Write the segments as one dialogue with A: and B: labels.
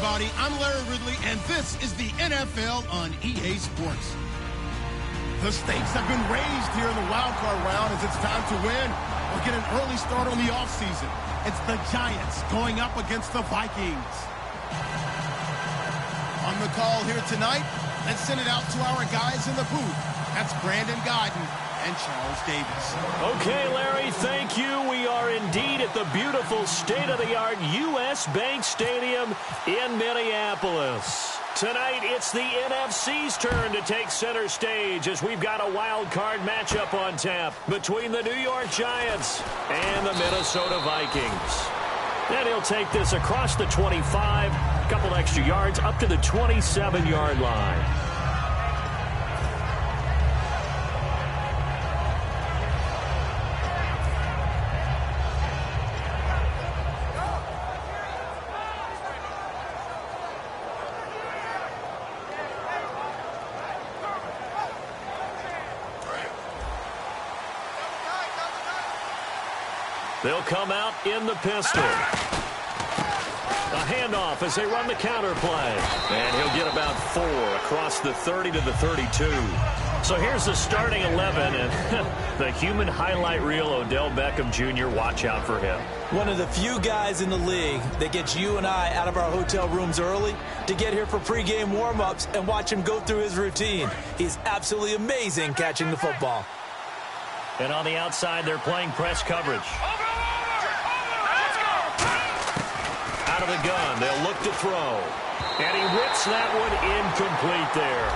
A: everybody. I'm Larry Ridley, and this is the NFL on EA Sports. The stakes have been raised here in the wild card round as it's time to win or get an early start on the offseason. It's the Giants going up against the Vikings. On the call here tonight, let's send it out to our guys in the booth. That's Brandon Godden and Charles Davis.
B: Okay, Larry, thank you. We are indeed at the beautiful state-of-the-art U.S. Bank Stadium in Minneapolis. Tonight, it's the NFC's turn to take center stage as we've got a wild card matchup on tap between the New York Giants and the Minnesota Vikings. And he'll take this across the 25, a couple extra yards up to the 27-yard line. They'll come out in the pistol. A handoff as they run the counter play. And he'll get about 4 across the 30 to the 32. So here's the starting 11, and the human highlight reel, Odell Beckham Jr., watch out for him.
C: One of the few guys in the league that gets you and I out of our hotel rooms early to get here for pregame warm-ups and watch him go through his routine. He's absolutely amazing catching the football.
B: And on the outside, they're playing press coverage. Out of the gun, they'll look to throw. And he rips that one incomplete there.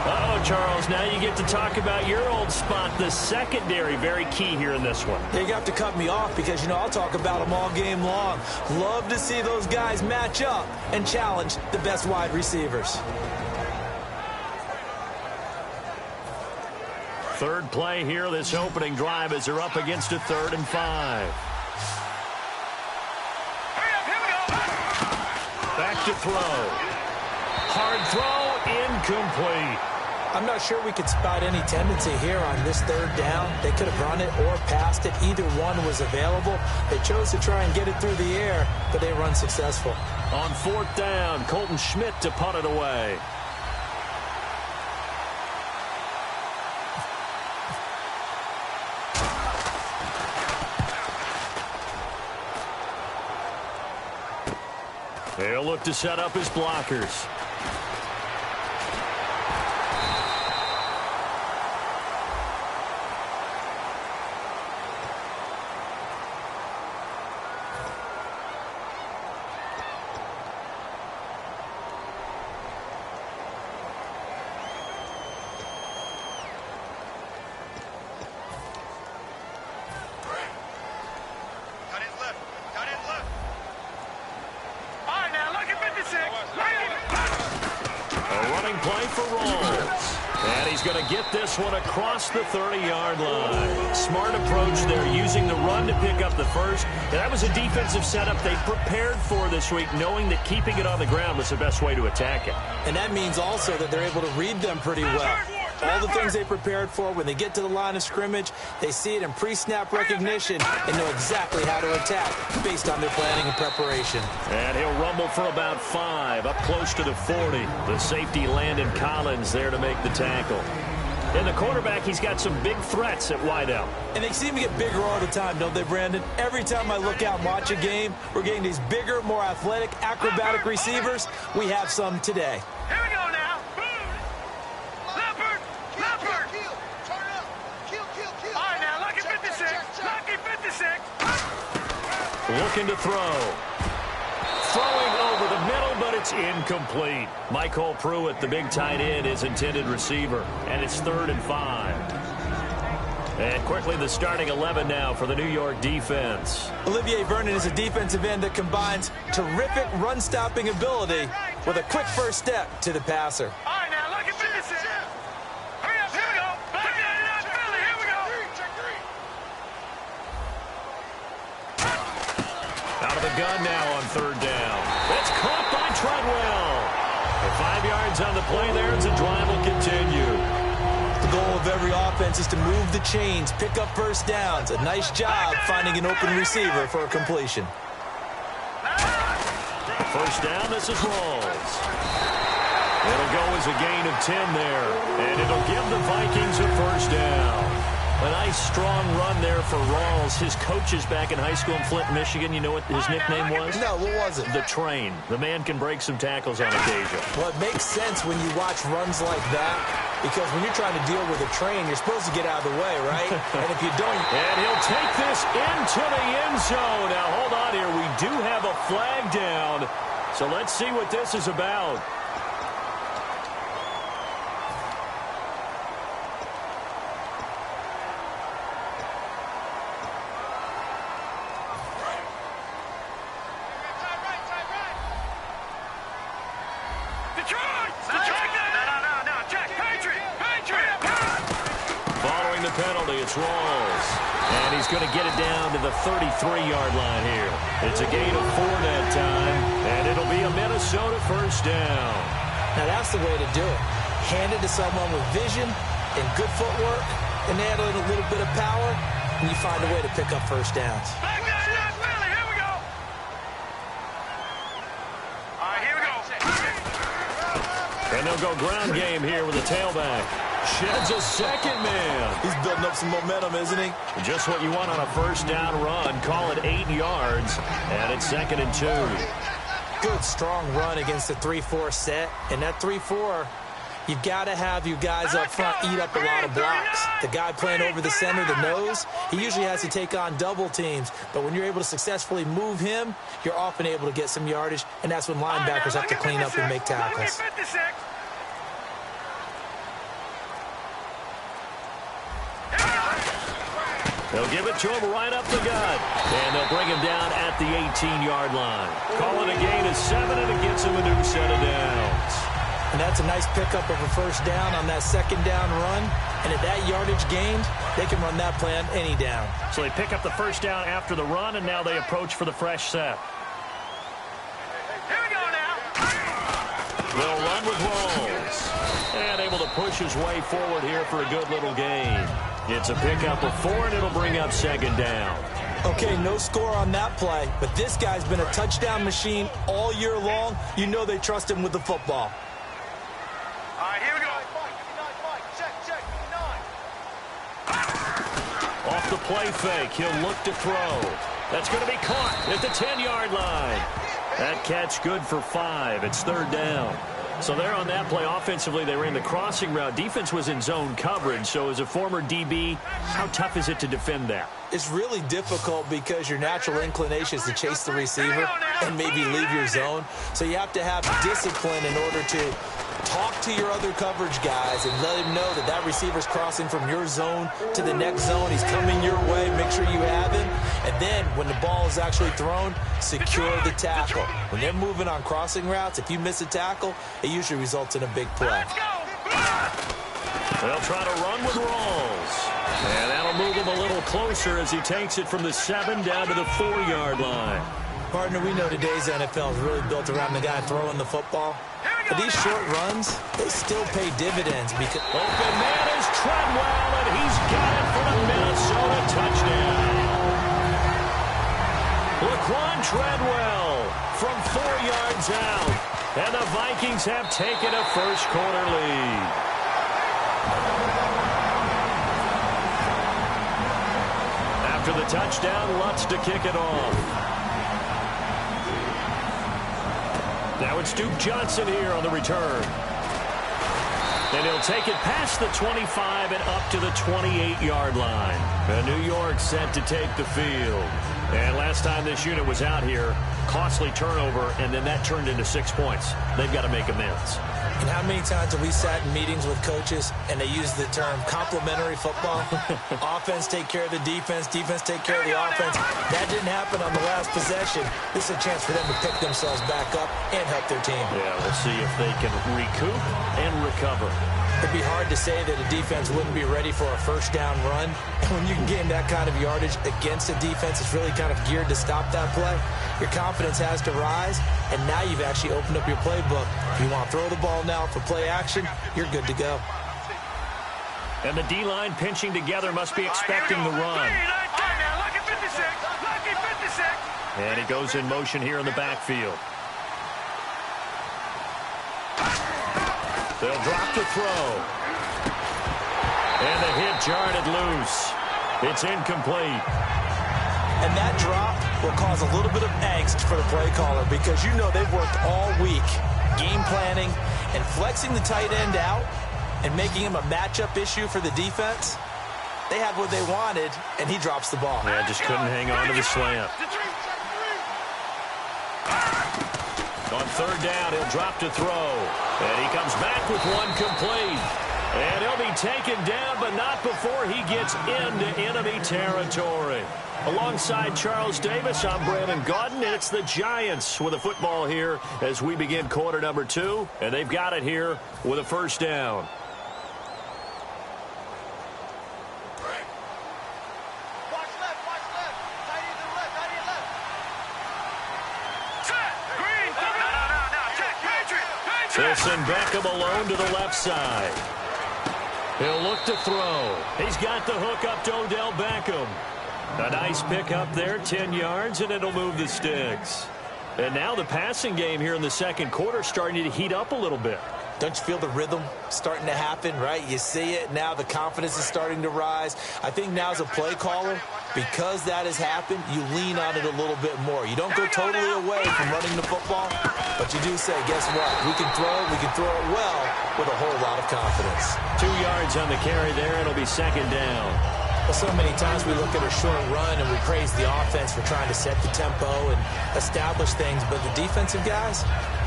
B: Uh-oh, Charles, now you get to talk about your old spot, the secondary, very key here in this one.
C: You have to cut me off because, I'll talk about them all game long. Love to see those guys match up and challenge the best wide receivers.
B: Third play here, this opening drive, as they're up against a 3rd and 5. Back to throw. Hard throw, incomplete.
C: I'm not sure we could spot any tendency here on this 3rd down. They could have run it or passed it. Either one was available. They chose to try and get it through the air, but they were unsuccessful.
B: On 4th down, Colton Schmidt to punt it away. They'll look to set up his blockers. This one across the 30-yard line. Smart approach there, using the run to pick up the first. And that was a defensive setup they prepared for this week, knowing that keeping it on the ground was the best way to attack it.
C: And that means also that they're able to read them pretty well. All the things they prepared for, when they get to the line of scrimmage, they see it in pre-snap recognition and know exactly how to attack based on their planning and preparation.
B: And he'll rumble for about 5, up close to the 40. The safety Landon Collins there to make the tackle. And the quarterback, he's got some big threats at wideout.
C: And they seem to get bigger all the time, don't they, Brandon? Every time I look out and watch a game, we're getting these bigger, more athletic, acrobatic receivers. We have some today.
D: Here we go now. Leopard. Turn up. Kill. All right, now, lucky 56. Lucky 56.
B: Looking to throw. Throwing over the middle, but it's incomplete. Michael Pruitt, the big tight end, is intended receiver, and it's 3rd and 5. And quickly, the starting 11 now for the New York defense.
C: Olivier Vernon is a defensive end that combines terrific run-stopping ability with a quick first step to the passer.
D: All right, now, lucky 56. Hurry up, here we go. Philly, here we go.
B: Out of the gun now on 3rd down. It's caught by Treadwell. For 5 yards on the play there, as the drive will continue.
C: The goal of every offense is to move the chains, pick up first downs. A nice job finding an open receiver for a completion.
B: First down, this is Rawls. It'll go as a gain of 10 there, and it'll give the Vikings a first down. A nice, strong run there for Rawls. His coaches back in high school in Flint, Michigan, you know what his nickname was?
C: No, what was it?
B: The Train. The man can break some tackles on occasion.
C: Well, it makes sense when you watch runs like that, because when you're trying to deal with a train, you're supposed to get out of the way, right? And if you don't...
B: And he'll take this into the end zone. Now, hold on here. We do have a flag down. So let's see what this is about. Penalty, it's Rawls. And he's going to get it down to the 33-yard line here. It's a gain of 4 that time, and it'll be a Minnesota first down.
C: Now, that's the way to do it. Hand it to someone with vision and good footwork, and add a little bit of power, and you find a way to pick up first downs.
D: Back down, Philly, here we go. All right, here we go.
B: And they'll go ground game here with a tailback. Sheds a second man.
C: He's building up some momentum, isn't he?
B: Just what you want on a first down run. Call it 8 yards, and it's 2nd and 2.
C: Good, strong run against the 3-4 set. And that 3-4, you've got to have you guys up front eat up a lot of blocks. The guy playing over the center, the nose, he usually has to take on double teams. But when you're able to successfully move him, you're often able to get some yardage, and that's when linebackers have to clean up and make tackles.
B: They'll give it to him right up the gut. And they'll bring him down at the 18-yard line. Call it a gain of 7, and it gets him a new set of downs.
C: And that's a nice pickup of a first down on that second down run. And at that yardage gained, they can run that play on any down.
B: So they pick up the first down after the run, and now they approach for the fresh set.
D: Here we go now.
B: They'll run with Rawls. And able to push his way forward here for a good little gain. It's a pickup of 4, and it'll bring up 2nd down.
C: Okay, no score on that play, but this guy's been a touchdown machine all year long. You know they trust him with the football.
D: All right, here we go. Check. 9.
B: Off the play fake, he'll look to throw. That's going to be caught at the 10-yard line. That catch good for 5. It's 3rd down. So there on that play, offensively, they ran the crossing route. Defense was in zone coverage. So as a former DB, how tough is it to defend that?
C: It's really difficult because your natural inclination is to chase the receiver and maybe leave your zone. So you have to have discipline in order to talk to your other coverage guys and let him know that that receiver's crossing from your zone to the next zone. He's coming your way. Make sure you have him. And then when the ball is actually thrown, secure the tackle. When they're moving on crossing routes, if you miss a tackle, it usually results in a big play.
B: They'll try to run with Rawls. And that'll move him a little closer as he takes it from the 7 down to the 4-yard line.
C: Partner, we know today's NFL is really built around the guy throwing the football. But these short runs, they still pay dividends because...
B: Open man is Treadwell, and he's got it for the Minnesota touchdown. Laquan Treadwell from 4 yards out. And the Vikings have taken a first-quarter lead. After the touchdown, Lutz to kick it off. Now it's Duke Johnson here on the return. And he'll take it past the 25 and up to the 28-yard line. And New York set to take the field. And last time this unit was out here, costly turnover, and then that turned into 6 points. They've got to make amends.
C: And how many times have we sat in meetings with coaches and they use the term complementary football? Offense take care of the defense, defense take care of the offense. That didn't happen on the last possession. This is a chance for them to pick themselves back up and help their team.
B: Yeah, we'll see if they can recoup and recover.
C: It'd be hard to say that a defense wouldn't be ready for a first down run. And when you can gain that kind of yardage against a defense, it's really kind of geared to stop that play. Your confidence has to rise, and now you've actually opened up your playbook. If you want to throw the ball now for play action, you're good to go.
B: And the D-line pinching together must be expecting the run.
D: Lucky 56.
B: And he goes in motion here in the backfield. They'll drop the throw. And the hit jarred it loose. It's incomplete.
C: And that drop will cause a little bit of angst for the play caller because you know they've worked all week game planning and flexing the tight end out and making him a matchup issue for the defense. They had what they wanted, and he drops the ball.
B: Yeah, just couldn't hang on to the slant. On third down, he'll drop to throw. And he comes back with one complete. And he'll be taken down, but not before he gets into enemy territory. Alongside Charles Davis, I'm Brandon Gaudin, and it's the Giants with a football here as we begin quarter number 2. And they've got it here with a first down. They'll send Beckham alone to the left side. He'll look to throw. He's got the hook up to Odell Beckham. A nice pick up there, 10 yards, and it'll move the sticks. And now the passing game here in the second quarter starting to heat up a little bit.
C: Don't you feel the rhythm starting to happen, right? You see it now. The confidence is starting to rise. I think now as a play caller, because that has happened, you lean on it a little bit more. You don't go totally away from running the football, but you do say, guess what? We can throw it well with a whole lot of confidence.
B: 2 yards on the carry there. It'll be second down.
C: Well, so many times we look at a short run and we praise the offense for trying to set the tempo and establish things, but the defensive guys,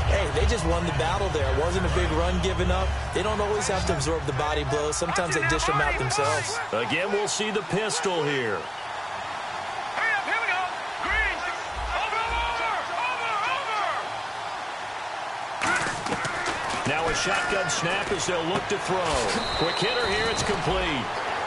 C: hey, they just won the battle there. It wasn't a big run given up. They don't always have to absorb the body blows. Sometimes they dish them out themselves.
B: Again, we'll see the pistol here.
D: Hurry up, here we go. Green. Over.
B: Now a shotgun snap as they'll look to throw. Quick hitter here, it's complete.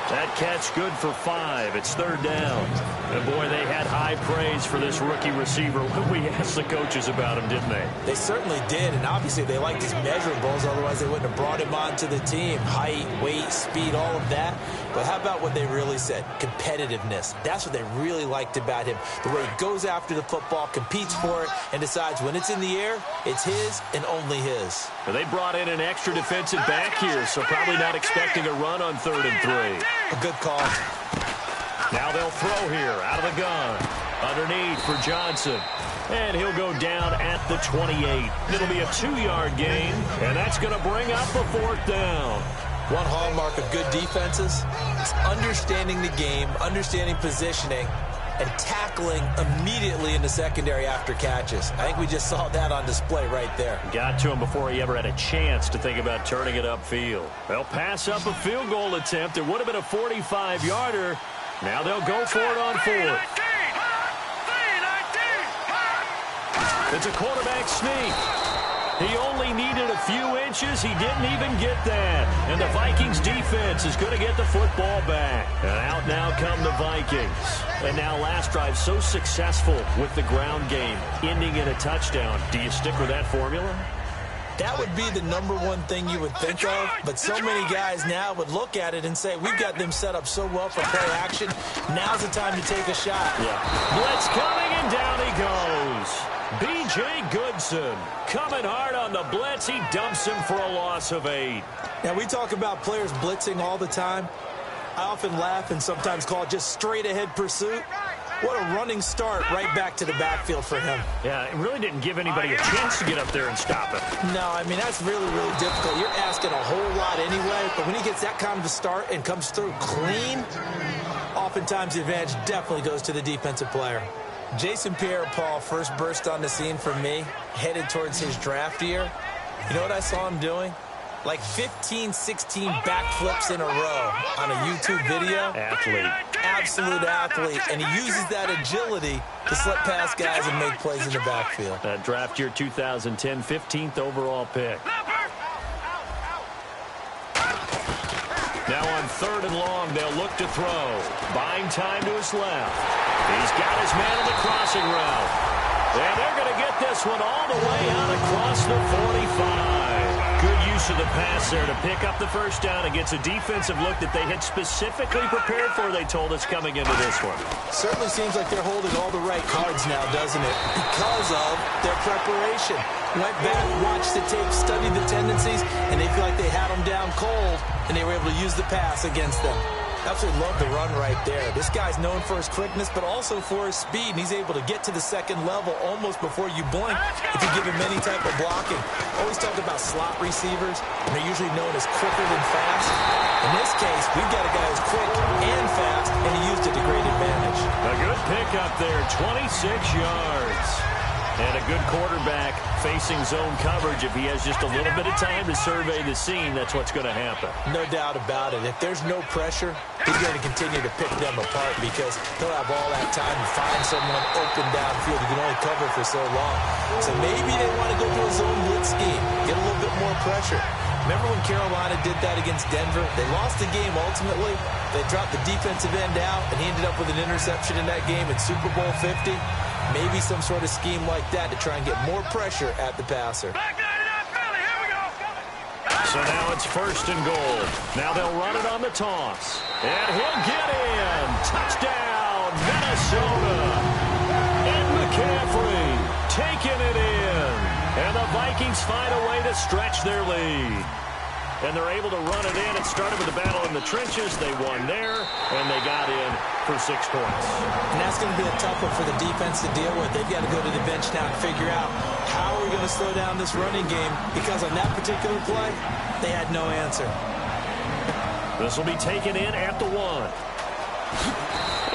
B: That catch good for 5. It's third down. And boy, they had high praise for this rookie receiver when we asked the coaches about him, didn't they?
C: They certainly did, and obviously they liked his measurables, otherwise they wouldn't have brought him onto the team. Height, weight, speed, all of that. But how about what they really said? Competitiveness. That's what they really liked about him. The way he goes after the football, competes for it, and decides when it's in the air, it's his and only his.
B: Well, they brought in an extra defensive back here, so probably not expecting a run on 3rd and 3.
C: A good call.
B: Now they'll throw here out of the gun. Underneath for Johnson. And he'll go down at the 28. It'll be a 2-yard gain, and that's going to bring up a 4th down.
C: One hallmark of good defenses is understanding the game, understanding positioning, and tackling immediately in the secondary after catches. I think we just saw that on display right there.
B: Got to him before he ever had a chance to think about turning it upfield. They'll pass up a field goal attempt. It would have been a 45-yarder. Now they'll go for it on 4th. It's a quarterback sneak. He only needed a few inches. He didn't even get that. And the Vikings defense is going to get the football back. And out now come the Vikings. And now last drive so successful with the ground game, ending in a touchdown. Do you stick with that formula?
C: That would be the #1 thing you would think of, but so many guys now would look at it and say, we've got them set up so well for play action. Now's the time to take a shot.
B: Yeah. Blitz coming, and down he goes. B.J. Goodson coming hard on the blitz. He dumps him for a loss of 8.
C: Now, we talk about players blitzing all the time. I often laugh and sometimes call it just straight-ahead pursuit. What a running start right back to the backfield for him.
B: Yeah, it really didn't give anybody a chance to get up there and stop it.
C: No, I mean, that's really, really difficult. You're asking a whole lot anyway, but when he gets that kind of a start and comes through clean, oftentimes the advantage definitely goes to the defensive player. Jason Pierre-Paul first burst on the scene for me, headed towards his draft year. You know what I saw him doing? Like 15, 16 backflips in a row on a YouTube video.
B: Athlete.
C: Absolute athlete. And he uses that agility to slip past guys and make plays in the backfield.
B: That draft year 2010, 15th overall pick. Now on 3rd and long, they'll look to throw. Buying time to his left. He's got his man on the crossing route. And they're going to get this one all the way out across the 45. Good use use of the pass there to pick up the first down against a defensive look that they had specifically prepared for, they told us, coming into this one.
C: Certainly seems like they're holding all the right cards now, doesn't it? Because of their preparation. Went back, watched the tape, studied the tendencies, and they feel like they had them down cold, and they were able to use the pass against them. Absolutely love the run right there. This guy's known for his quickness, but also for his speed, and he's able to get to the second level almost before you blink if you give him any type of blocking. Always talk about slot receivers, and they're usually known as quicker than fast. In this case, we've got a guy who's quick and fast, and he used it to great advantage.
B: A good pickup there, 26 yards. And a good quarterback facing zone coverage. If he has just a little bit of time to survey the scene, that's what's going to happen.
C: No doubt about it. If there's no pressure, he's going to continue to pick them apart because he'll have all that time to find someone open downfield. He can only cover for so long. So maybe they want to go to a zone blitz scheme, get a little bit more pressure. Remember when Carolina did that against Denver? They lost the game ultimately. They dropped the defensive end out, and he ended up with an interception in that game in Super Bowl 50. Maybe some sort of scheme like that to try and get more pressure at the passer.
B: So now it's 1st and goal. Now they'll run it on the toss. And he'll get in. Touchdown, Minnesota. And McCaffrey taking it in. And the Vikings find a way to stretch their lead. And they're able to run it in. It started with a battle in the trenches. They won there, and they got in for 6 points.
C: And that's going to be a tough one for the defense to deal with. They've got to go to the bench now and figure out how are we going to slow down this running game, because on that particular play, they had no answer.
B: This will be taken in at the 1.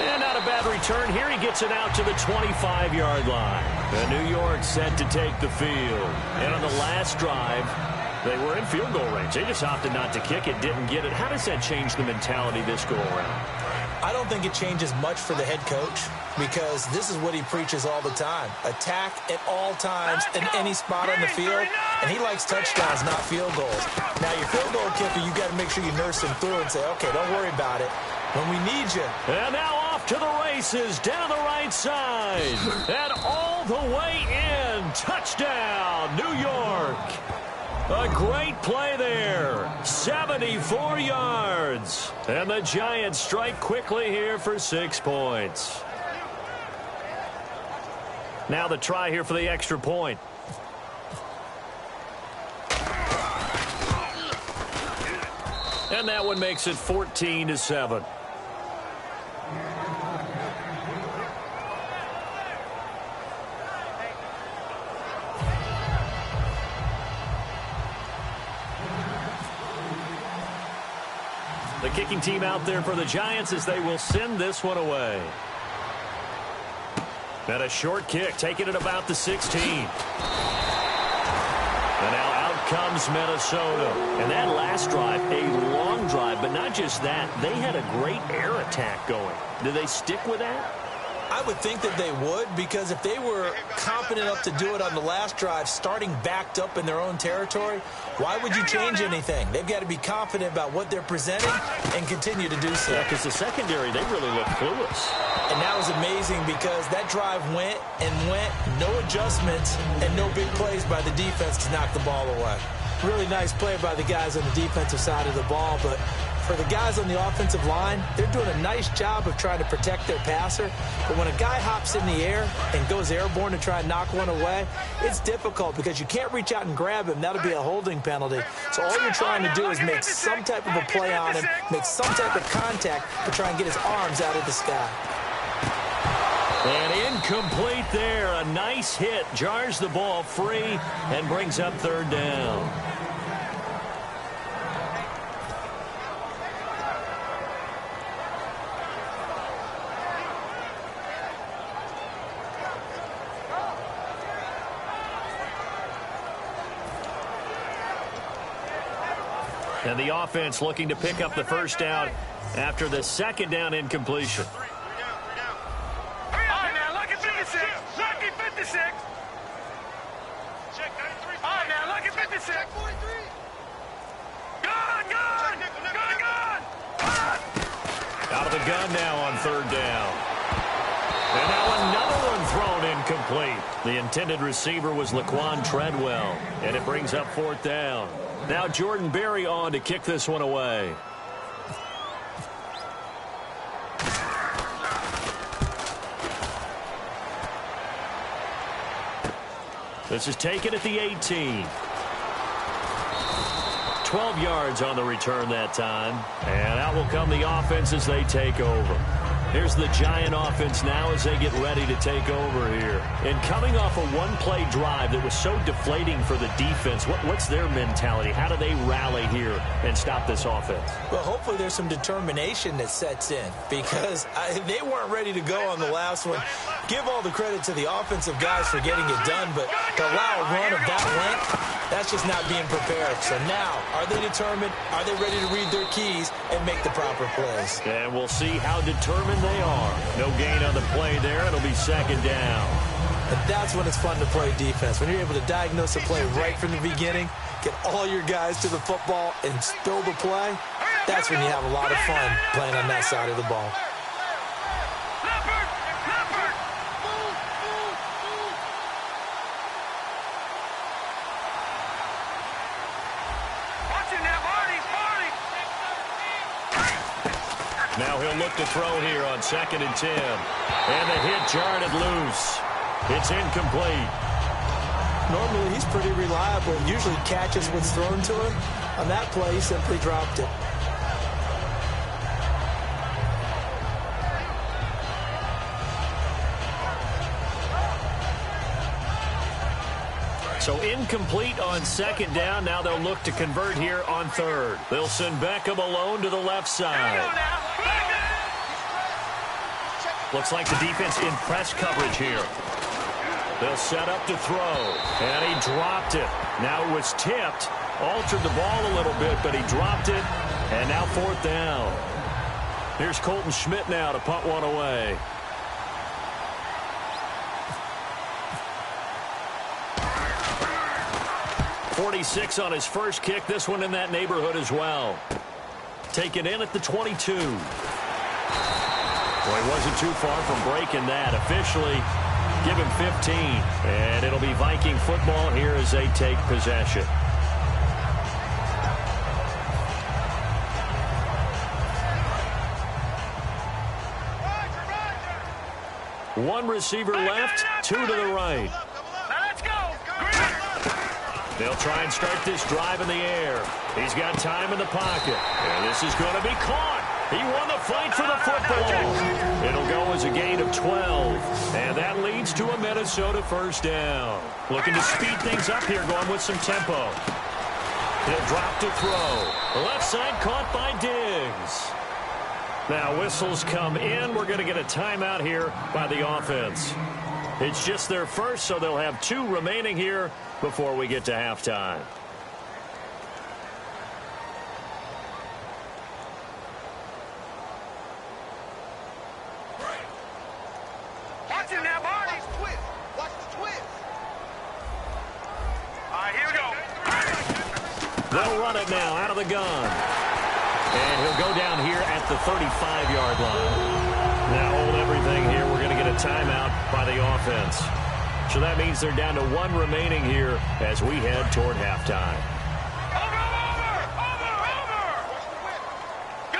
B: And not a bad return here. He gets it out to the 25-yard line. And New York set to take the field. And on the last drive, they were in field goal range. They just opted not to kick it, didn't get it. How does that change the mentality this go around?
C: I don't think it changes much for the head coach, because this is what he preaches all the time. Attack at all times in any spot on the field, and he likes touchdowns, not field goals. Now, your field goal kicker, you got to make sure you nurse him through and say, okay, don't worry about it when we need you.
B: And now off to the races, down the right side, and all the way in. Touchdown, New York. A great play there, 74 yards. And the Giants strike quickly here for 6 points. Now the try here for the extra point. And that one makes it 14-7. The kicking team out there for the Giants as they will send this one away. And a short kick, taking it about the 16. And now out comes Minnesota. And that last drive, a long drive, but not just that. They had a great air attack going. Do they stick with that?
C: I would think that they would, because if they were confident enough to do it on the last drive, starting backed up in their own territory, why would you change anything? They've got to be confident about what they're presenting and continue to do so.
B: Yeah, because the secondary, they really look clueless.
C: And that was amazing, because that drive went and went, no adjustments, and no big plays by the defense to knock the ball away. Really nice play by the guys on the defensive side of the ball, but for the guys on the offensive line, they're doing a nice job of trying to protect their passer. But when a guy hops in the air and goes airborne to try and knock one away, it's difficult because you can't reach out and grab him. That'll be a holding penalty. So all you're trying to do is make some type of a play on him, make some type of contact to try and get his arms out of the sky.
B: And incomplete there. A nice hit. Jars the ball free and brings up 3rd down. And the offense looking to pick up the first down after the 2nd down incompletion.
D: All right, now, lucky 56. Lucky 56. Check 93. All right, now, lucky 56. Check 43. Gun!
B: Out of the gun now on 3rd down. And now another one thrown incomplete. incomplete. The intended receiver was Laquan Treadwell, and it brings up 4th down. Now Jordan Berry on to kick this one away. This is taken at the 18. 12 yards on the return that time. And out will come the offense as they take over. Here's the Giant offense now as they get ready to take over here. And coming off a one-play drive that was so deflating for the defense, what's their mentality? How do they rally here and stop this offense?
C: Well, hopefully there's some determination that sets in because they weren't ready to go on the last one. Give all the credit to the offensive guys for getting it done, but to allow a run of that length, that's just not being prepared. So now, are they determined? Are they ready to read their keys and make the proper plays?
B: And we'll see how determined they are. No gain on the play there. It'll be 2nd down.
C: And that's when it's fun to play defense. When you're able to diagnose a play right from the beginning, get all your guys to the football and spill the play, that's when you have a lot of fun playing on that side of the ball.
B: Now he'll look to throw here on 2nd and 10. And the hit jarred it loose. It's incomplete.
C: Normally he's pretty reliable. Usually catches what's thrown to him. On that play, he simply dropped it.
B: So incomplete on 2nd down. Now they'll look to convert here on 3rd. They'll send Beckham alone to the left side. Looks like the defense in press coverage here. They'll set up to throw. And he dropped it. Now it was tipped. Altered the ball a little bit, but he dropped it. And now 4th down. Here's Colton Schmidt now to punt one away. .46 on his first kick. This one in that neighborhood as well. Taken in at the 22. Well, he wasn't too far from breaking that. Officially, give him 15. And it'll be Viking football here as they take possession. One receiver left, 2 to the right. They'll try and start this drive in the air. He's got time in the pocket. And this is going to be caught. He won the fight for the football. It'll go as a gain of 12. And that leads to a Minnesota 1st down. Looking to speed things up here, going with some tempo. He'll drop to throw. Left side caught by Diggs. Now whistles come in. We're going to get a timeout here by the offense. It's just their first, so they'll have 2 remaining here before we get to halftime.
D: Watch him now, Barney. Watch the twist. All right, here we go.
B: They'll run it now out of the gun. And he'll go down here at the 35-yard line. Now hold everything here. We're going to get a timeout by the offense. So that means they're down to 1 remaining here as we head toward halftime.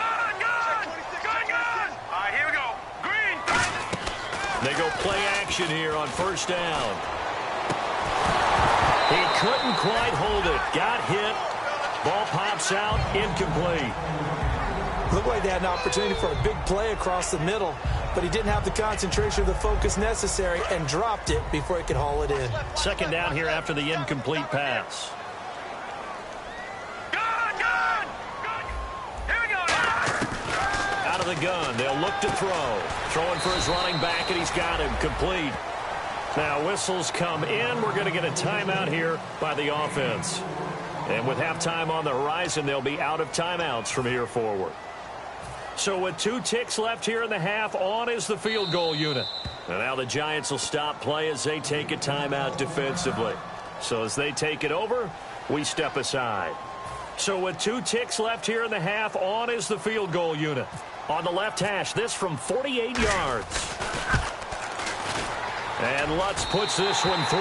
D: Gun. All right, here we go. Green.
B: They go play action here on 1st down. He couldn't quite hold it. Got hit. Ball pops out. Incomplete.
C: Looked like they had an opportunity for a big play across the middle, but he didn't have the concentration or the focus necessary and dropped it before he could haul it in.
B: 2nd down here after the incomplete pass.
D: Gun. Here we go now.
B: Out of the gun. They'll look to throw. Throwing for his running back, and he's got him. Complete. Now whistles come in. We're going to get a timeout here by the offense. And with halftime on the horizon, they'll be out of timeouts from here forward. So with 2 ticks left here in the half, on is the field goal unit. And now the Giants will stop play as they take a timeout defensively. So as they take it over, we step aside. So with 2 ticks left here in the half, on is the field goal unit. On the left hash, this from 48 yards. And Lutz puts this one through.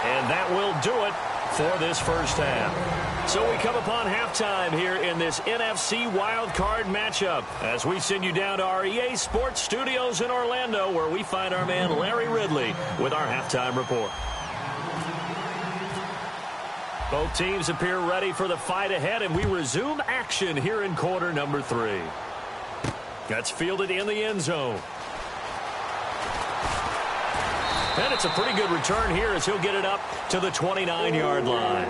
B: And that will do it for this first half. So we come upon halftime here in this NFC wildcard matchup as we send you down to our EA Sports Studios in Orlando, where we find our man Larry Ridley with our halftime report. Both teams appear ready for the fight ahead, and we resume action here in quarter number 3. That's fielded in the end zone. And it's a pretty good return here as he'll get it up to the 29-yard line.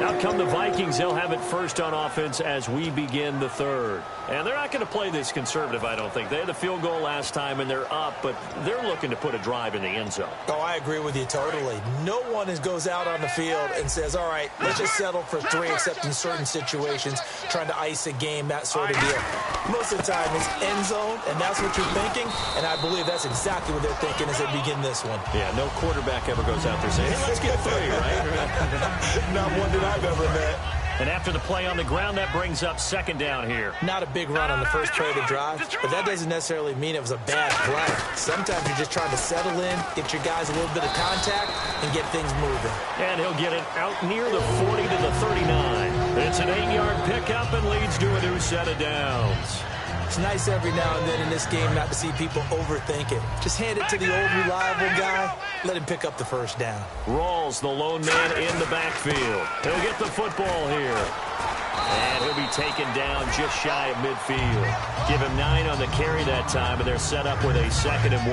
B: Out come the Vikings. They'll have it first on offense as we begin the third. And they're not going to play this conservative, I don't think. They had the field goal last time, and they're up, but they're looking to put a drive in the end zone.
C: Oh, I agree with you totally. No one goes out on the field and says, all right, let's just settle for 3, except in certain situations, trying to ice a game, that sort of deal. Most of the time, it's end zone, and that's what you're thinking, and I believe that's exactly what they're thinking as they begin this one.
B: Yeah, no quarterback ever goes out there saying, hey, let's get 3, right?
C: Not one that I've ever met.
B: And after the play on the ground, that brings up second down here.
C: Not a big run on the first play of the drive, but that doesn't necessarily mean it was a bad play. Sometimes you're just trying to settle in, get your guys a little bit of contact, and get things moving.
B: And he'll get it out near the 40 to the 39. It's an 8-yard pickup and leads to a new set of downs.
C: It's nice every now and then in this game not to see people overthink it. Just hand it to the old reliable guy, let him pick up the first down.
B: Rawls, the lone man in the backfield. He'll get the football here. And he'll be taken down just shy of midfield. Give him 9 on the carry that time, and they're set up with a 2nd and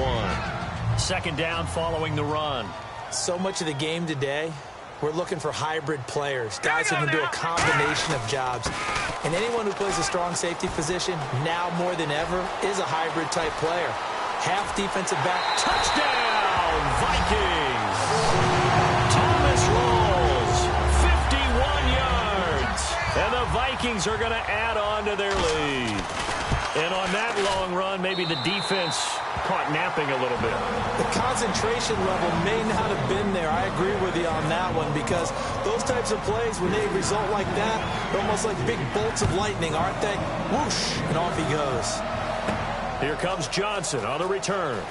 B: 1. Second down following the run.
C: So much of the game today, we're looking for hybrid players, guys who can do a combination of jobs. And anyone who plays a strong safety position, now more than ever, is a hybrid-type player. Half defensive back.
B: Touchdown, Vikings! Thomas Rawls, 51 yards. And the Vikings are going to add on to their lead. And on that long run, maybe the defense caught napping a little bit.
C: The concentration level may not have been there. I agree with you on that one, because those types of plays, when they result like that, they're almost like big bolts of lightning, aren't they? Whoosh, and off he goes.
B: Here comes Johnson on the return.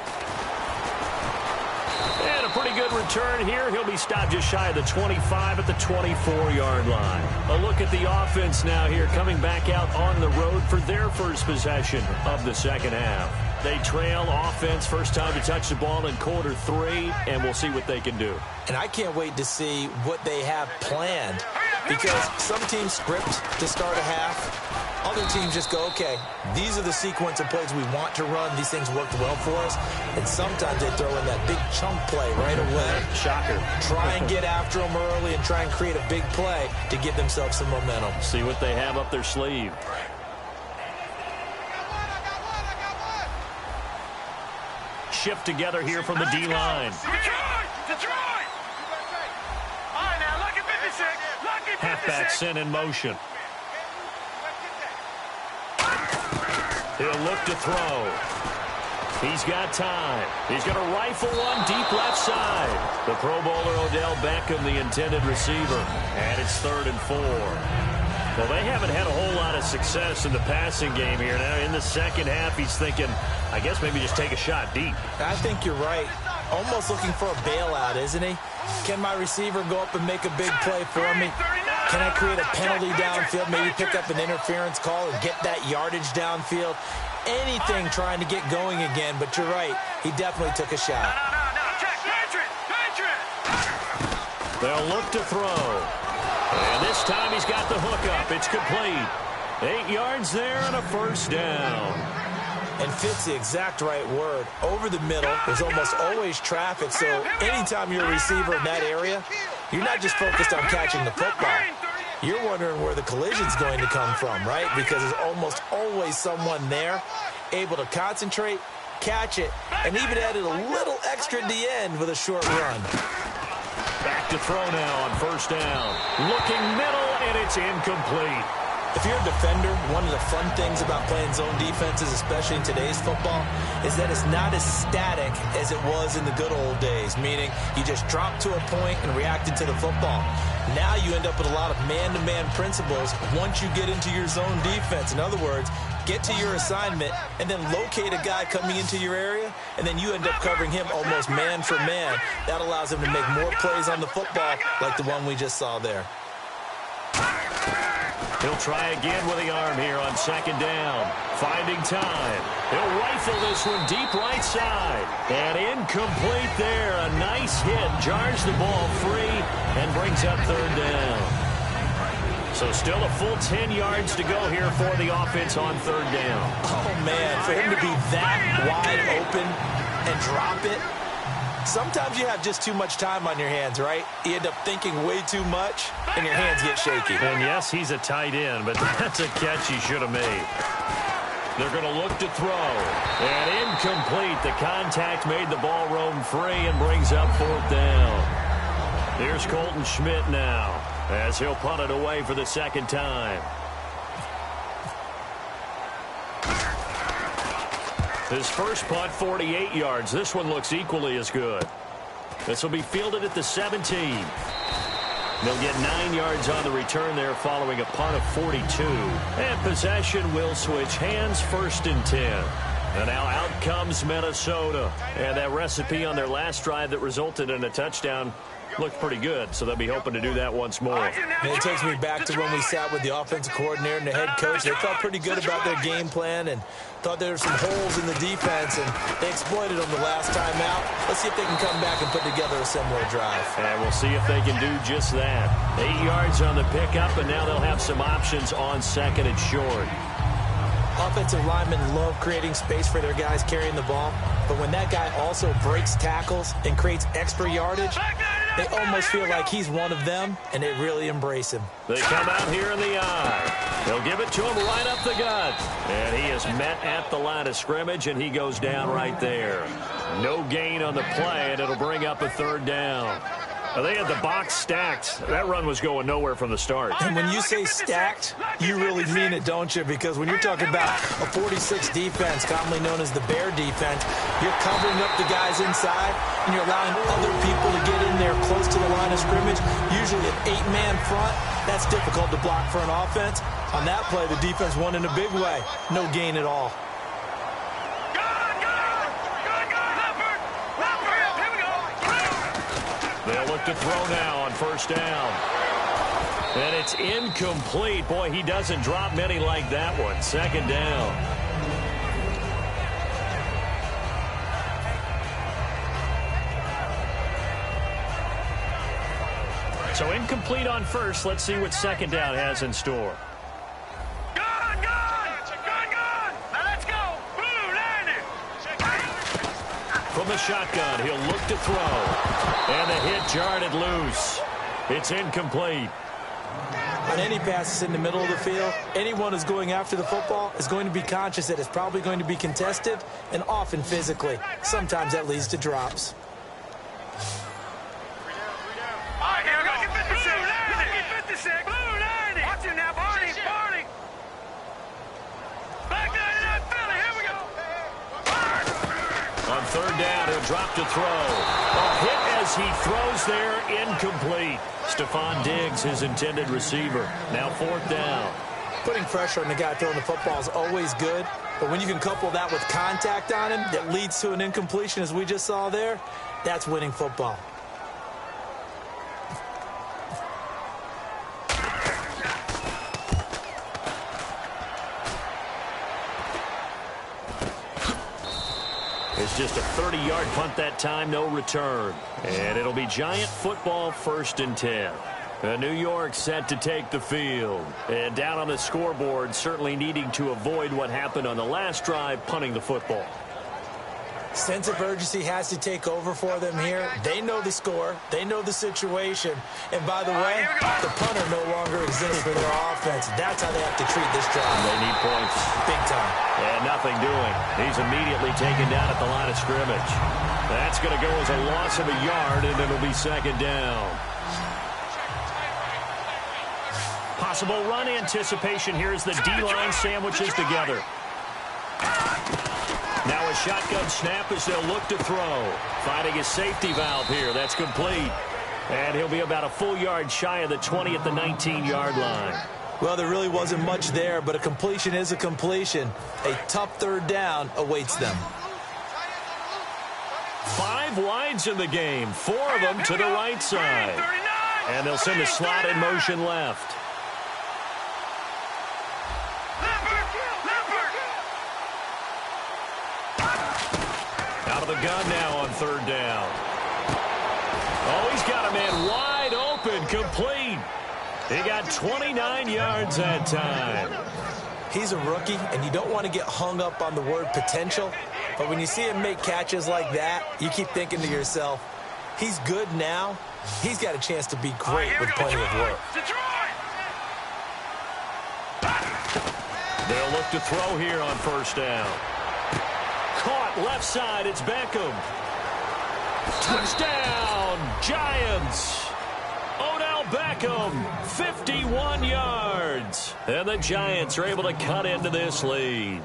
B: And a pretty good return here. He'll be stopped just shy of the 25 at the 24-yard line. A look at the offense now here, coming back out on the road for their first possession of the second half. They trail offense, first time to touch the ball in quarter 3, and we'll see what they can do.
C: And I can't wait to see what they have planned, because some teams script to start a half. Other teams just go, okay, these are the sequence of plays we want to run. These things worked well for us. And sometimes they throw in that big chunk play right away.
B: Shocker.
C: Try and get after them early and try and create a big play to give themselves some momentum.
B: See what they have up their sleeve. Shift together here from the D-line.
D: Detroit! All right, now, lucky 56. Lucky 56.
B: Halfback sent in motion. He'll look to throw. He's got time. He's going to rifle one deep left side. The Pro Bowler Odell Beckham, the intended receiver. And it's 3rd and 4. Well, they haven't had a whole lot of success in the passing game here. Now, in the second half, he's thinking, I guess maybe just take a shot deep.
C: I think you're right. Almost looking for a bailout, isn't he? Can my receiver go up and make a big play for me? Can I create a penalty downfield, maybe pick up an interference call and get that yardage downfield? Anything trying to get going again, but you're right. He definitely took a shot.
B: They'll look to throw. And this time he's got the hook up. It's complete. 8 yards there and a first down.
C: And fits the exact right word. Over the middle, there's almost always traffic, so anytime you're a receiver in that area, you're not just focused on catching the football. You're wondering where the collision's going to come from, right? Because there's almost always someone there able to concentrate, catch it, and even added a little extra at the end with a short run.
B: Back to throw now on first down. Looking middle, and it's incomplete.
C: If you're a defender, one of the fun things about playing zone defenses, especially in today's football, is that it's not as static as it was in the good old days, meaning you just dropped to a point and reacted to the football. Now you end up with a lot of man-to-man principles once you get into your zone defense. In other words, get to your assignment, and then locate a guy coming into your area, and then you end up covering him almost man for man. That allows him to make more plays on the football like the one we just saw there.
B: He'll try again with the arm here on second down. Finding time. He'll rifle this one deep right side. And incomplete there. A nice hit. Jars the ball free and brings up third down. So still a full 10 yards to go here for the offense on third down.
C: Oh, man, for him to be that wide open and drop it. Sometimes you have just too much time on your hands, right? You end up thinking way too much, and your hands get shaky.
B: And yes, he's a tight end, but that's a catch he should have made. They're going to look to throw. And incomplete. The contact made the ball roam free and brings up fourth down. Here's Colton Schmidt now, as he'll punt it away for the second time. His first punt, 48 yards. This one looks equally as good. This will be fielded at the 17. They'll get 9 yards on the return there following a punt of 42. And possession will switch hands, first and 10. And now out comes Minnesota. And that recipe on their last drive that resulted in a touchdown looked pretty good, so they'll be hoping to do that once more.
C: And it takes me back to when we sat with the offensive coordinator and the head coach. They felt pretty good about their game plan and thought there were some holes in the defense, and they exploited them the last time out. Let's see if they can come back and put together a similar drive.
B: And we'll see if they can do just that. 8 yards on the pickup, and now they'll have some options on second and short.
C: Offensive linemen love creating space for their guys carrying the ball, but when that guy also breaks tackles and creates extra yardage, they almost feel like he's one of them, and they really embrace him.
B: They come out here in the eye. They'll give it to him right up the gut. And he is met at the line of scrimmage, and he goes down right there. No gain on the play, and it'll bring up a third down. They had the box stacked. That run was going nowhere from the start.
C: And when you say stacked, you really mean it, don't you? Because when you're talking about a 46 defense, commonly known as the Bear defense, you're covering up the guys inside, and you're allowing other people to get in there close to the line of scrimmage, usually an 8-man front. That's difficult to block for an offense. On that play, the defense won in a big way. No gain at all.
B: They'll look to throw now on first down. And it's incomplete. Boy, he doesn't drop many like that one. Second down. So incomplete on first. Let's see what second down has in store. From the shotgun, he'll look to throw. And the hit jarred it loose. It's incomplete.
C: On any passes in the middle of the field, anyone who's going after the football is going to be conscious that it's probably going to be contested and often physically. Sometimes that leads to drops.
B: On third down, he'll drop to throw. A hit as he throws there, incomplete. Stephon Diggs, his intended receiver. Now fourth down.
C: Putting pressure on the guy throwing the football is always good, but when you can couple that with contact on him that leads to an incompletion, as we just saw there, that's winning football.
B: It's just a 30-yard punt that time, no return. And it'll be Giant football, first and 10. New York set to take the field. And down on the scoreboard, certainly needing to avoid what happened on the last drive, punting the football.
C: Sense of urgency has to take over for them here. They know the score. They know the situation. And by the way, the punter no longer exists for their offense. That's how they have to treat this drive.
B: They need points.
C: Big time.
B: And nothing doing. He's immediately taken down at the line of scrimmage. That's going to go as a loss of a yard, and it'll be second down. Possible run anticipation here as the D-line sandwiches together. Now a shotgun snap as they'll look to throw. Finding his safety valve here. That's complete. And he'll be about a full yard shy of the 20 at the 19-yard line.
C: Well, there really wasn't much there, but a completion is a completion. A tough third down awaits them.
B: 5 wides in the game, 4 of them to the right side. And they'll send the slot in motion left. Out of the gun now on third down. Oh, he's got a man wide open, complete. He got 29 yards that time.
C: He's a rookie, and you don't want to get hung up on the word potential. But when you see him make catches like that, you keep thinking to yourself, he's good now. He's got a chance to be great with plenty of work.
B: They'll look to throw here on first down. Caught left side. It's Beckham. Touchdown, Giants. Odell Beckham, 51 yards. And the Giants are able to cut into this lead.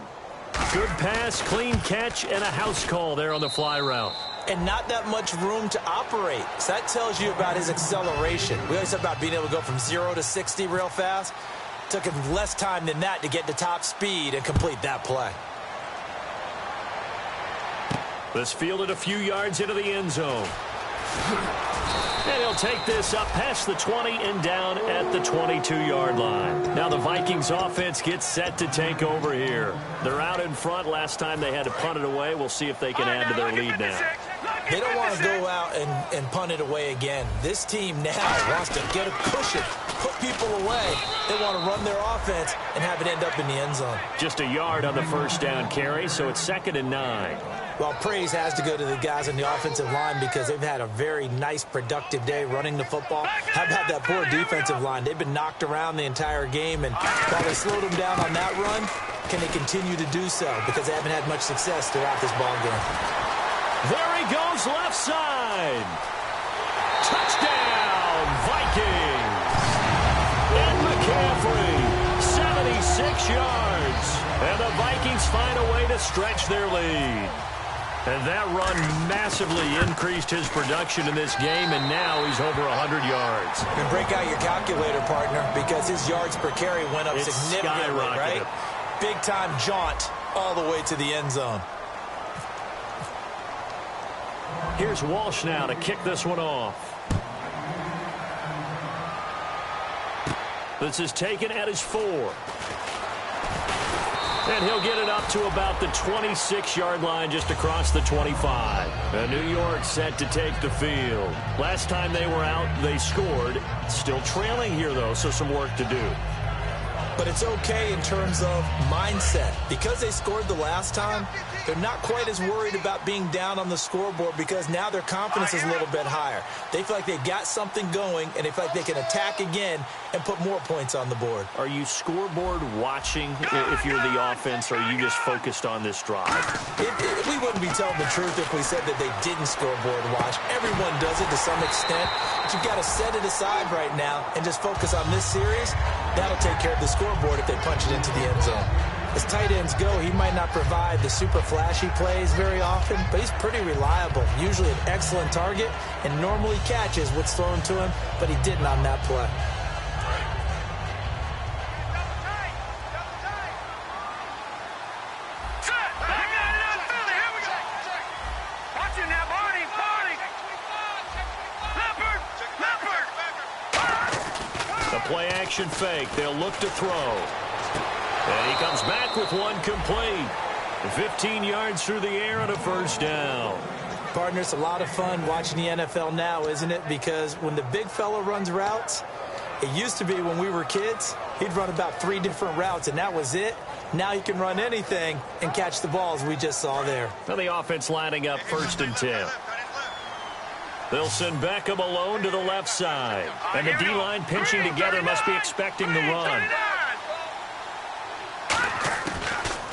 B: Good pass, clean catch, and a house call there on the fly route.
C: And not that much room to operate. So that tells you about his acceleration. We always talk about being able to go from 0 to 60 real fast. Took him less time than that to get to top speed and complete that play.
B: This fielded a few yards into the end zone. And he'll take this up past the 20 and down at the 22-yard line. Now the Vikings offense gets set to take over here. They're out in front. Last time they had to punt it away. We'll see if they can add to their lead now.
C: They don't want to go out and punt it away again. This team now wants to get a cushion, put people away. They want to run their offense and have it end up in the end zone.
B: Just a yard on the first down carry, so it's 2nd and 9.
C: Well, praise has to go to the guys on the offensive line because they've had a very nice, productive day running the football. How about that poor defensive line? They've been knocked around the entire game, and while they slowed them down on that run, can they continue to do so? Because they haven't had much success throughout this ball game.
B: There he goes, left side. Touchdown, Vikings. And McCaffrey, 76 yards. And the Vikings find a way to stretch their lead. And that run massively increased his production in this game, and now he's over 100 yards.
C: And break out your calculator, partner, because his yards per carry went up significantly, right? Big-time jaunt all the way to the end zone.
B: Here's Walsh now to kick this one off. This is taken at his 4. And he'll get it up to about the 26-yard line just across the 25. And New York set to take the field. Last time they were out, they scored. Still trailing here, though, so some work to do.
C: But it's okay in terms of mindset. Because they scored the last time, they're not quite as worried about being down on the scoreboard because now their confidence is a little bit higher. They feel like they've got something going, and they feel like they can attack again and put more points on the board.
B: Are you scoreboard watching if you're the offense, or are you just focused on this drive?
C: We wouldn't be telling the truth if we said that they didn't scoreboard watch. Everyone does it to some extent, but you've got to set it aside right now and just focus on this series. That'll take care of the scoreboard if they punch it into the end zone. As tight ends go, he might not provide the super flashy plays very often, but he's pretty reliable, usually an excellent target, and normally catches what's thrown to him, but he didn't on that play.
B: Play action fake. They'll look to throw. And he comes back with one complete. 15 yards through the air on a first down.
C: Partner, it's a lot of fun watching the NFL now, isn't it? Because when the big fella runs routes, it used to be when we were kids, he'd run about 3 different routes, and that was it. Now he can run anything and catch the balls we just saw there.
B: Now the offense lining up 1st and 10. They'll send Beckham alone to the left side. And the D-line pinching together must be expecting the run.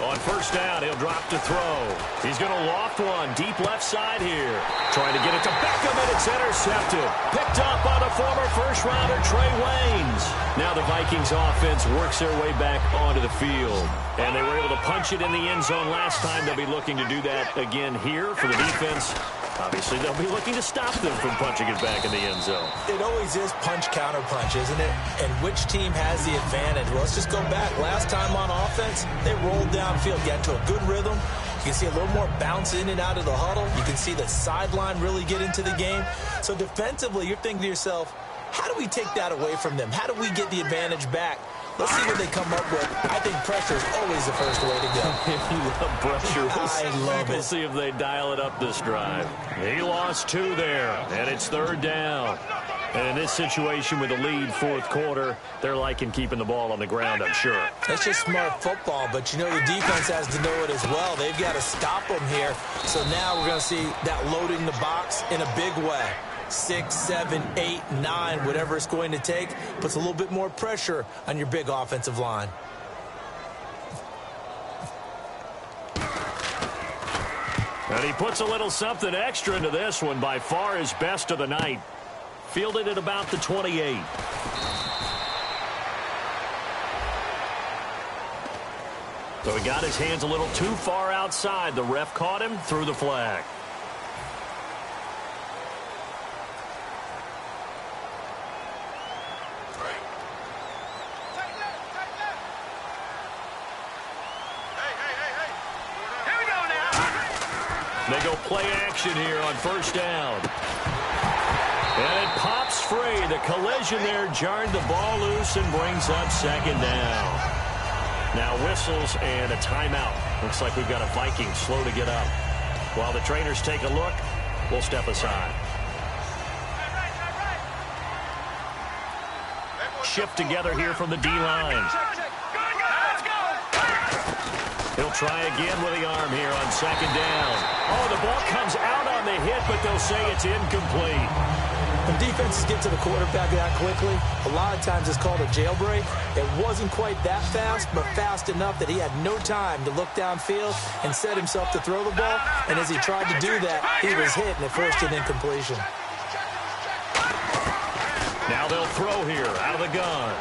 B: On first down, he'll drop to throw. He's going to loft one deep left side here. Trying to get it to Beckham, and it's intercepted. Picked up by the former first-rounder Trey Waynes. Now the Vikings offense works their way back onto the field. And they were able to punch it in the end zone last time. They'll be looking to do that again here for the defense. Obviously, they'll be looking to stop them from punching it back in the end zone.
C: It always is punch-counter-punch, isn't it? And which team has the advantage? Well, let's just go back. Last time on offense, they rolled downfield, got to a good rhythm. You can see a little more bounce in and out of the huddle. You can see the sideline really get into the game. So defensively, you're thinking to yourself, how do we take that away from them? How do we get the advantage back? Let's see what they come up with. I think pressure is always the first way to go.
B: You love pressure.
C: I love
B: We'll
C: it.
B: see if they dial it up this drive. He lost 2 there, and it's 3rd down. And in this situation with the lead 4th quarter, they're liking keeping the ball on the ground, I'm sure.
C: That's just smart football, but you know the defense has to know it as well. They've got to stop them here. So now we're going to see that loading the box in a big way. 6, 7, 8, 9, whatever it's going to take, puts a little bit more pressure on your big offensive line.
B: And he puts a little something extra into this one, by far his best of the night. Fielded at about the 28. So he got his hands a little too far outside. The ref caught him, threw the flag. They go play action here on 1st down. And it pops free. The collision there jarred the ball loose and brings up 2nd down. Now whistles and a timeout. Looks like we've got a Viking slow to get up. While the trainers take a look, we'll step aside. Shift together here from the D-line. He'll try again with the arm here on 2nd down. Oh, the ball comes out on the hit, but they'll say it's incomplete.
C: When defenses get to the quarterback that quickly, a lot of times it's called a jailbreak. It wasn't quite that fast, but fast enough that he had no time to look downfield and set himself to throw the ball. And as he tried to do that, he was hit, and it forced an incompletion.
B: Now they'll throw here out of the gun.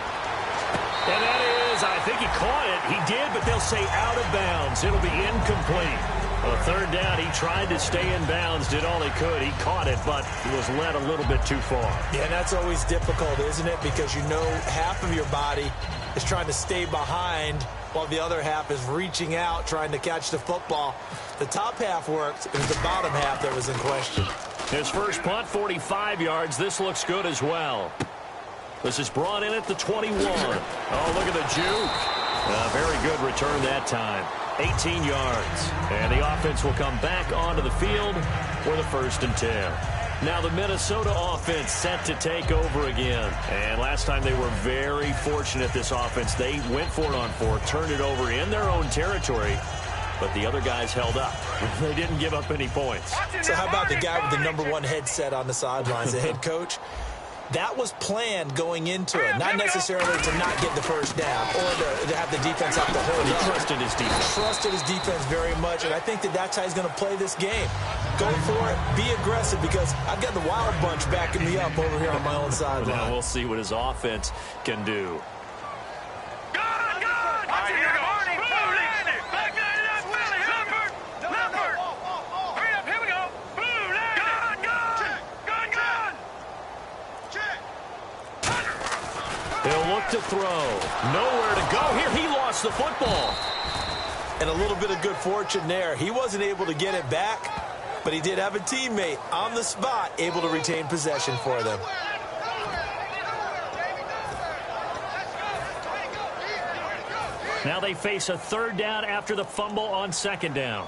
B: And that is, I think he caught it. He did, but they'll say out of bounds. It'll be incomplete. On 3rd down, he tried to stay in bounds, did all he could. He caught it, but he was led a little bit too far.
C: Yeah, and that's always difficult, isn't it? Because you know half of your body is trying to stay behind while the other half is reaching out, trying to catch the football. The top half worked. It was the bottom half that was in question.
B: His first punt, 45 yards. This looks good as well. This is brought in at the 21. Oh, look at the juke. Very good return that time. 18 yards. And the offense will come back onto the field for the 1st and 10. Now the Minnesota offense set to take over again. And last time they were very fortunate, this offense. They went for it on 4th, turned it over in their own territory. But the other guys held up. They didn't give up any points.
C: So how about the guy with the #1 headset on the sidelines, the head coach? That was planned going into it, not necessarily to not get the 1st down or to have the defense have to hold
B: He
C: up.
B: trusted his defense.
C: Trusted his defense very much, and I think that's how he's going to play this game. Go for it, be aggressive, because I've got the Wild Bunch backing me up over here on my own sideline.
B: Now we'll see what his offense can do. He'll look to throw. Nowhere to go here. He lost the football.
C: And a little bit of good fortune there. He wasn't able to get it back, but he did have a teammate on the spot able to retain possession for them.
B: Now they face a 3rd down after the fumble on 2nd down.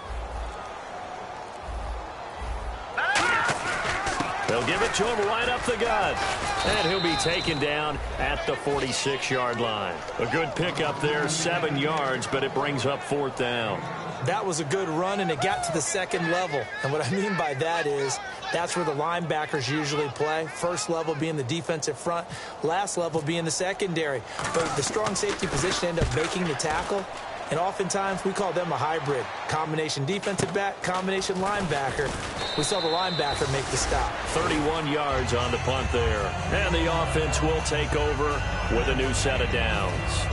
B: They'll give it to him right up the gut. And he'll be taken down at the 46-yard line. A good pickup there, 7 yards, but it brings up 4th down.
C: That was a good run, and it got to the 2nd level. And what I mean by that is that's where the linebackers usually play. First level being the defensive front, last level being the secondary. But the strong safety position ended up making the tackle. And oftentimes we call them a hybrid. Combination defensive back, combination linebacker. We saw the linebacker make the stop.
B: 31 yards on the punt there. And the offense will take over with a new set of downs.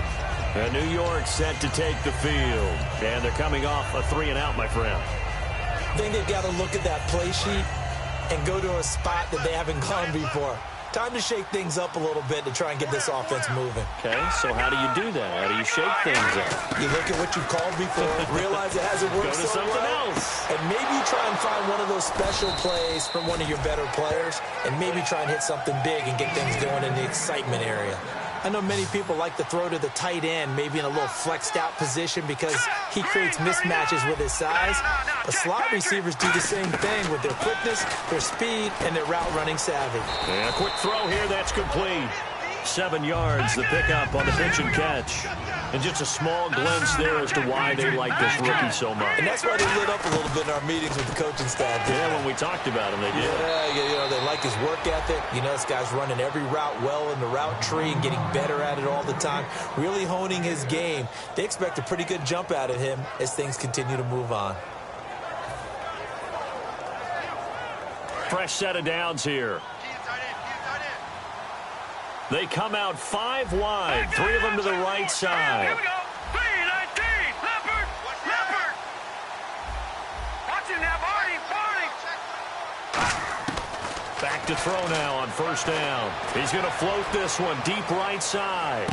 B: And New York set to take the field. And they're coming off a 3-and-out, my friend.
C: I think they've got to look at that play sheet and go to a spot that they haven't gone before. Time to shake things up a little bit to try and get this offense moving.
B: Okay, so how do you do that? How do you shake things up?
C: You look at what you've called before, realize it hasn't worked
B: Go to
C: so
B: something
C: well,
B: else.
C: and maybe try and find one of those special plays from one of your better players, and maybe try and hit something big and get things going in the excitement area. I know many people like to throw to the tight end, maybe in a little flexed out position because he creates mismatches with his size. But slot receivers do the same thing with their quickness, their speed, and their route running savvy.
B: And a quick throw here, that's complete. 7 yards, the pickup on the pitch and catch. And just a small glimpse there as to why they like this rookie so much.
C: And that's why they lit up a little bit in our meetings with the coaching staff.
B: Yeah, when we talked about him, they did.
C: Yeah, they like his work ethic. This guy's running every route well in the route tree and getting better at it all the time, really honing his game. They expect a pretty good jump out of him as things continue to move on.
B: Fresh set of downs here. They come out 5 wide, 3 of them to the right side.
D: Here we go. 3-19. Leopard. Leopard. Watch him now, Barney.
B: Back to throw now on first down. He's going to float this one deep right side.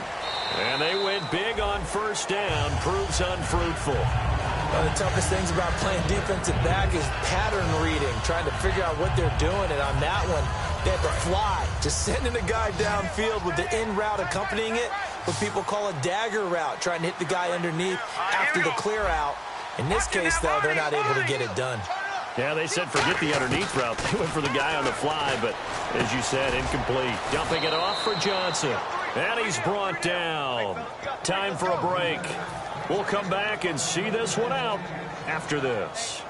B: And they went big on first down. Proves unfruitful.
C: One of the toughest things about playing defensive back is pattern reading, trying to figure out what they're doing. And on that one, they had to fly, just sending the guy downfield with the in route accompanying it, what people call a dagger route, trying to hit the guy underneath after the clear out. In this case, though, they're not able to get it done.
B: Yeah, they said forget the underneath route. They went for the guy on the fly, but as you said, incomplete. Dumping it off for Johnson. And he's brought down. Time for a break. We'll come back and see this one out after this.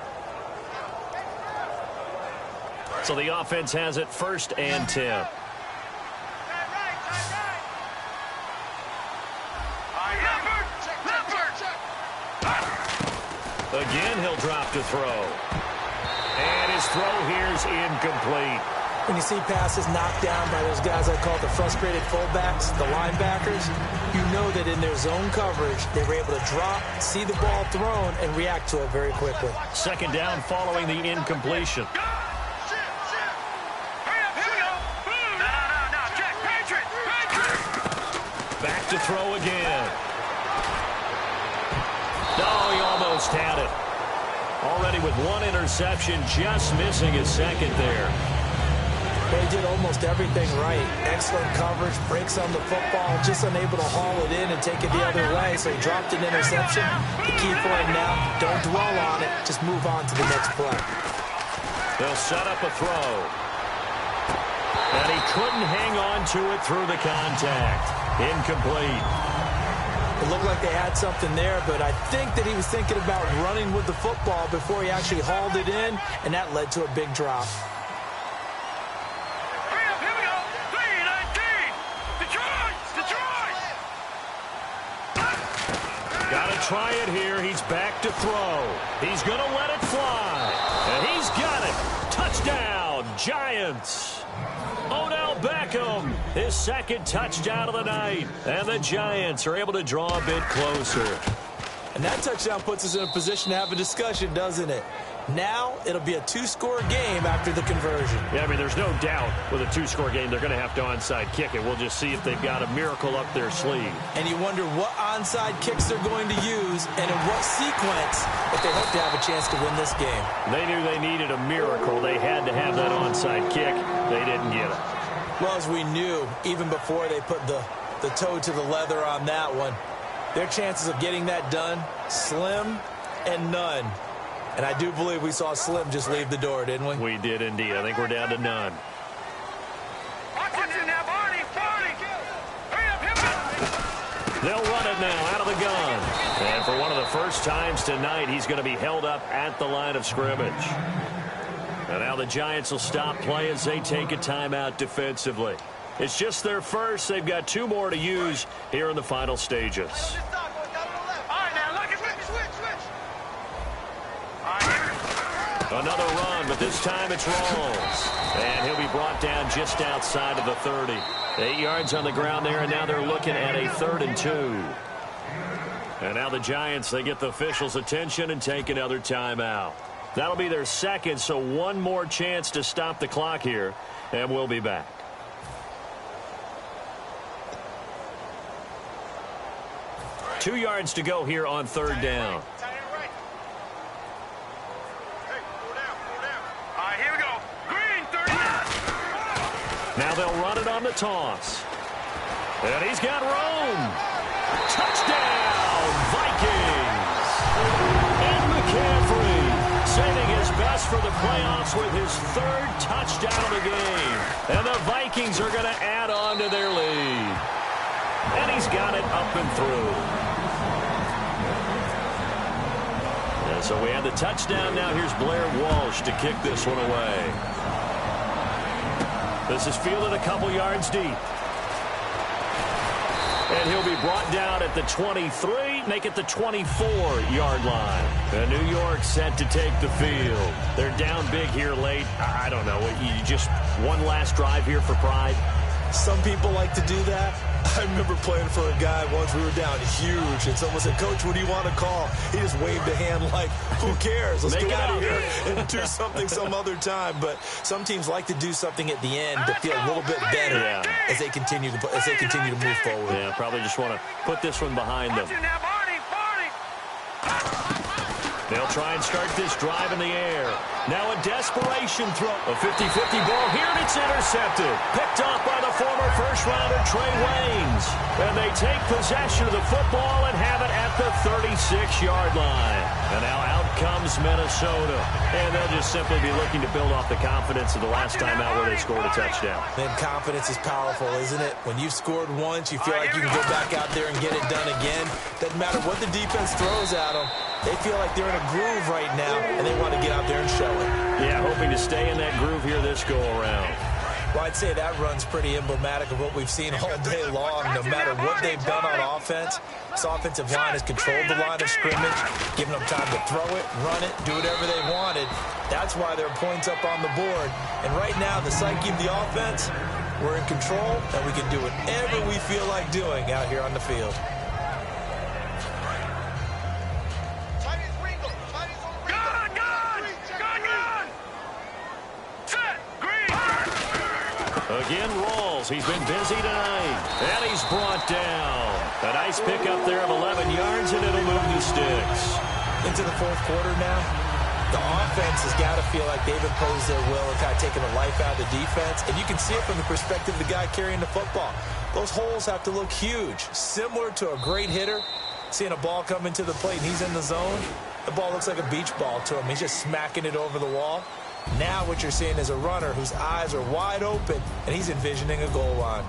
B: So the offense has it 1st and 10. Again, he'll drop to throw. And his throw here's incomplete.
C: When you see passes knocked down by those guys I call the frustrated fullbacks, the linebackers, you know that in their zone coverage, they were able to drop, see the ball thrown, and react to it very quickly.
B: 2nd down following the incompletion. Back to throw again. Oh, he almost had it. Already with 1 interception, just missing his 2nd there.
C: They did almost everything right. Excellent coverage, breaks on the football, just unable to haul it in and take it the other way, so he dropped an interception. The key for him now, don't dwell on it, just move on to the next play.
B: They'll set up a throw. And he couldn't hang on to it through the contact. Incomplete.
C: It looked like they had something there, but I think that he was thinking about running with the football before he actually hauled it in, and that led to a big drop.
B: Try it here. He's back to throw. He's going to let it fly. And he's got it. Touchdown, Giants. Odell Beckham, his 2nd touchdown of the night. And the Giants are able to draw a bit closer.
C: And that touchdown puts us in a position to have a discussion, doesn't it? Now it'll be a 2-score game after the conversion.
B: Yeah, I mean, there's no doubt with a 2-score game they're going to have to onside kick it. We'll just see if they've got a miracle up their sleeve.
C: And you wonder what onside kicks they're going to use and in what sequence if they hope to have a chance to win this game.
B: They knew they needed a miracle. They had to have that onside kick. They didn't get it.
C: Well, as we knew, even before they put the toe to the leather on that one, their chances of getting that done, slim and none. And I do believe we saw Slim just leave the door, didn't we?
B: We did indeed. I think we're down to none. They'll run it now out of the gun. And for one of the first times tonight, he's going to be held up at the line of scrimmage. And now the Giants will stop play as they take a timeout defensively. It's just their first. They've got 2 more to use here in the final stages. Another run, but this time it's Rawls. And he'll be brought down just outside of the 30. 8 yards on the ground there, and now they're looking at a 3rd and 2. And now the Giants, they get the officials' attention and take another timeout. That'll be their second, so one more chance to stop the clock here, and we'll be back.
D: Right.
B: 2 yards to go here on third down.
D: Right. Hey, pull down. All right, here we go. Green, 30.
B: Now they'll run it on the toss. And he's got Rome. Touchdown, Vikings. And McCaffrey saving his best for the playoffs with his 3rd touchdown of the game. And the Vikings are going to add on to their lead. And he's got it up and through. And so we have the touchdown. Now here's Blair Walsh to kick this one away. This is fielded a couple yards deep. And he'll be brought down at the 23, make it the 24-yard line. And New York set to take the field. They're down big here late. I don't know. You just one last drive here for pride?
C: Some people like to do that. I remember playing for a guy once. We were down huge, and someone said, "Coach, what do you want to call?" He just waved a hand like, "Who cares? Let's get out of here and do something some other time." But some teams like to do something at the end to feel a little bit better as they continue to move forward.
B: Yeah, probably just want to put this one behind them. They'll try and start this drive in the air. Now a desperation throw. A 50-50 ball here, and it's intercepted. Picked off by the former first-rounder Trey Waynes. And they take possession of the football and have it at the 36-yard line. And now out comes Minnesota. And they'll just simply be looking to build off the confidence of the last time out where they scored a touchdown.
C: Man, confidence is powerful, isn't it? When you've scored once, you feel like you can go back out there and get it done again. Doesn't matter what the defense throws at them. They feel like they're in a groove right now, and they want to get out there and show it.
B: Yeah, hoping to stay in that groove here this go-around.
C: Well, I'd say that run's pretty emblematic of what we've seen all day long. No matter what they've done on offense, this offensive line has controlled the line of scrimmage, given them time to throw it, run it, do whatever they wanted. That's why there are points up on the board. And right now, the psyche of the offense, we're in control, and we can do whatever we feel like doing out here on the field.
B: Again, Rawls. He's been busy tonight. And he's brought down. A nice pickup there of 11 yards, and it'll move the sticks.
C: Into the fourth quarter now, the offense has got to feel like they've imposed their will and kind of taken the life out of the defense. And you can see it from the perspective of the guy carrying the football. Those holes have to look huge, similar to a great hitter. Seeing a ball come into the plate and he's in the zone, the ball looks like a beach ball to him. He's just smacking it over the wall. Now what you're seeing is a runner whose eyes are wide open, and he's envisioning a goal line.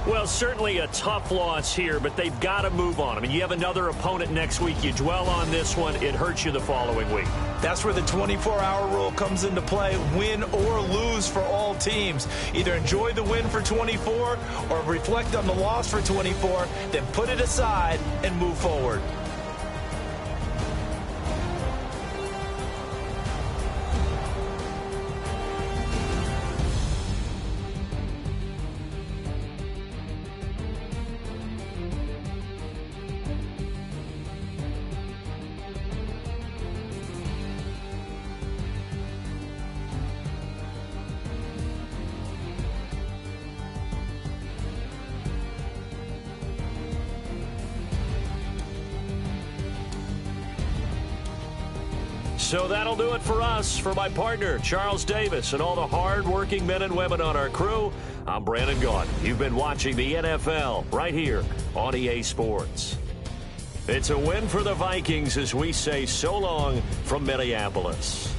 B: Well, certainly a tough loss here, but they've got to move on. I mean, you have another opponent next week. You dwell on this one, it hurts you the following week.
C: That's where the 24-hour rule comes into play, win or lose for all teams. Either enjoy the win for 24 or reflect on the loss for 24, then put it aside and move forward.
B: So that'll do it for us. For my partner, Charles Davis, and all the hard-working men and women on our crew, I'm Brandon Gaudin. You've been watching the NFL right here on EA Sports. It's a win for the Vikings as we say so long from Minneapolis.